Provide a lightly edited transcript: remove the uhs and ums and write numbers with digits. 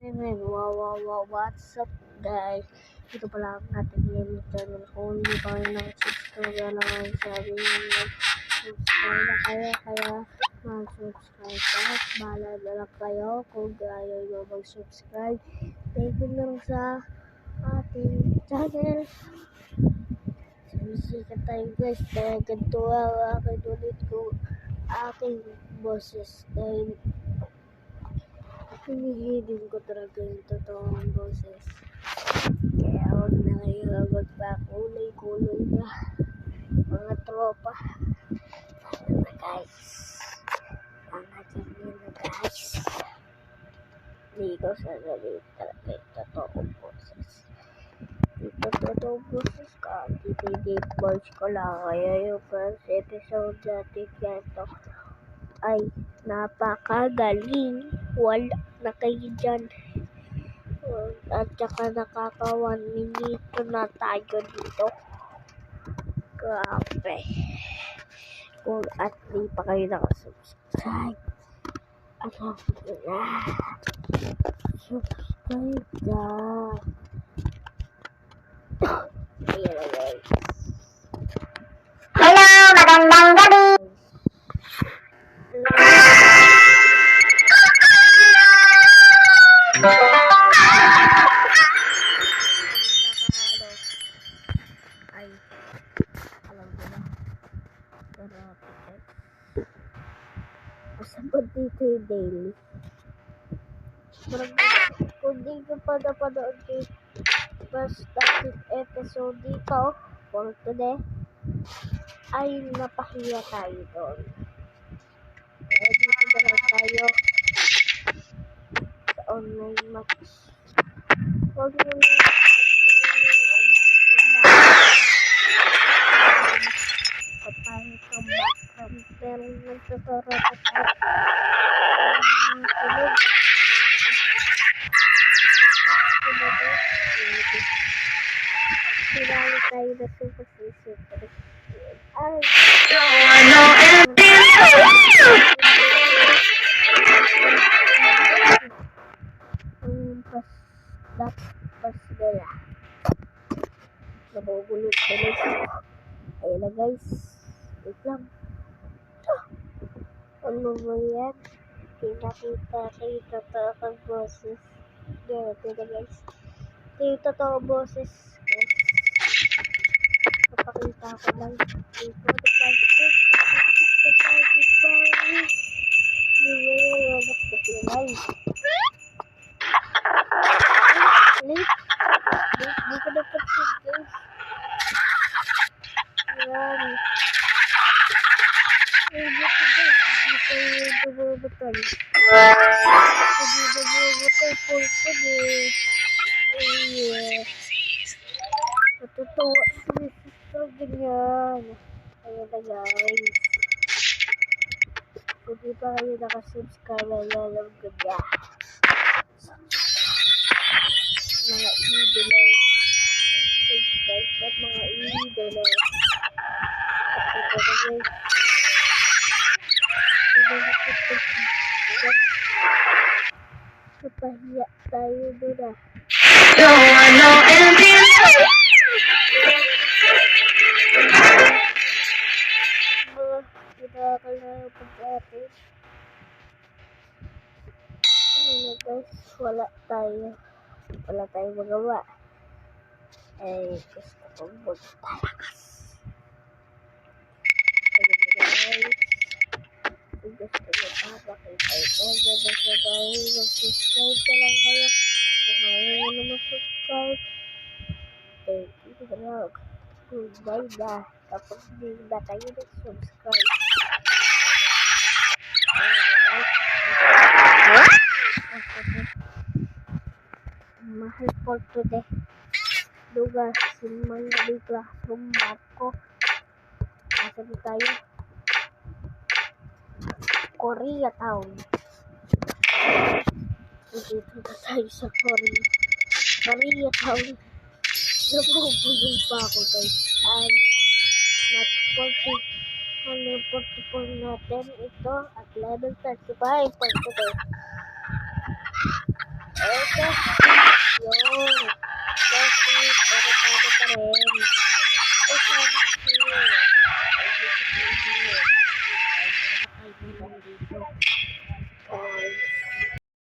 Amen. Wow, what's up guys? Ito pala ang ating name channel. Kung hindi pa kayo nakasubscribe na lang sabi nyo subscribe na kayo. Kaya mag-subscribe kahit bahala na lang kayo kung ayaw nyo mag-subscribe. Thank you lang sa ating channel. Sumisikat tayo guys. Kaya ganito ang aking ulit ko aking boses. Dahil hinihiling ko talaga yung totoong boses. Kaya huwag na kayo magpakulay-kulay na mga tropa. Ano na guys? Mga ganyan na guys. Hindi ko sasabihin talaga yung totoong boses. Ito totoong boses ka. Titidate voice ko lang. Kaya yung first episode natin ganito ay napakagaling. Wala na kayo dyan. At saka nakaka 1 minute na tayo dito. Grabe. Kung at di pa kayo nakasubscribe, alam ko na. Subscribe na. Ayan na guys. Hello, magandang gabi. Ay, alam ko na. Pero, masabot dito yung daily. Kung di ko pa napanood yung first episode dito for today, ay napahiya tayo doon. Kaya dito na lang tayo sa online match. Huwag mo na kapahit ang background pero nagtuturo ka tayo Sinali tayo na super season. Ay! Pas nila. Nabubulot ko na siya. Ayun na guys. Wait lang. Ano ba yan? Pinakita kayo totoo kang boses. Ito na guys. Ito yung totoo boses. Guys. Kapakita ko lang. Ito na guys. Di ko napansin guys. Yan. Ay, dito guys. Dito yung dumubutol. Dito dumubutol. Pulso din. Ay, natutuwa si sister ganyan. Ayan na guys. Kung di pa kayo nakasubscribe, alam ko na. Mga idolo. Subscribe at mga idolo. Ito na guys. Kapahiya tayo doon ah. Kinakal na yung pag-atin. Ano guys, wala tayong magawa. Ay, gusto kong magpalakas. Ayun guys. Kung gusto nyo papakita ito, mag-subscribe ka lang kayo. Kung ayaw nyo na mag-subscribe, thank you na lang. Goodbye na kapag di na kayo nag-subscribe. Mahal for today. Lugar, simang gabi classroom ko. Asan tayo? Korea Town. Dito na tayo sa Korea Town. Nabubulol pa ako guys. And match 144 natin ito at level 35 for today. Okay. Yun. Kasi, pero pa rin. Ay, sabi ko.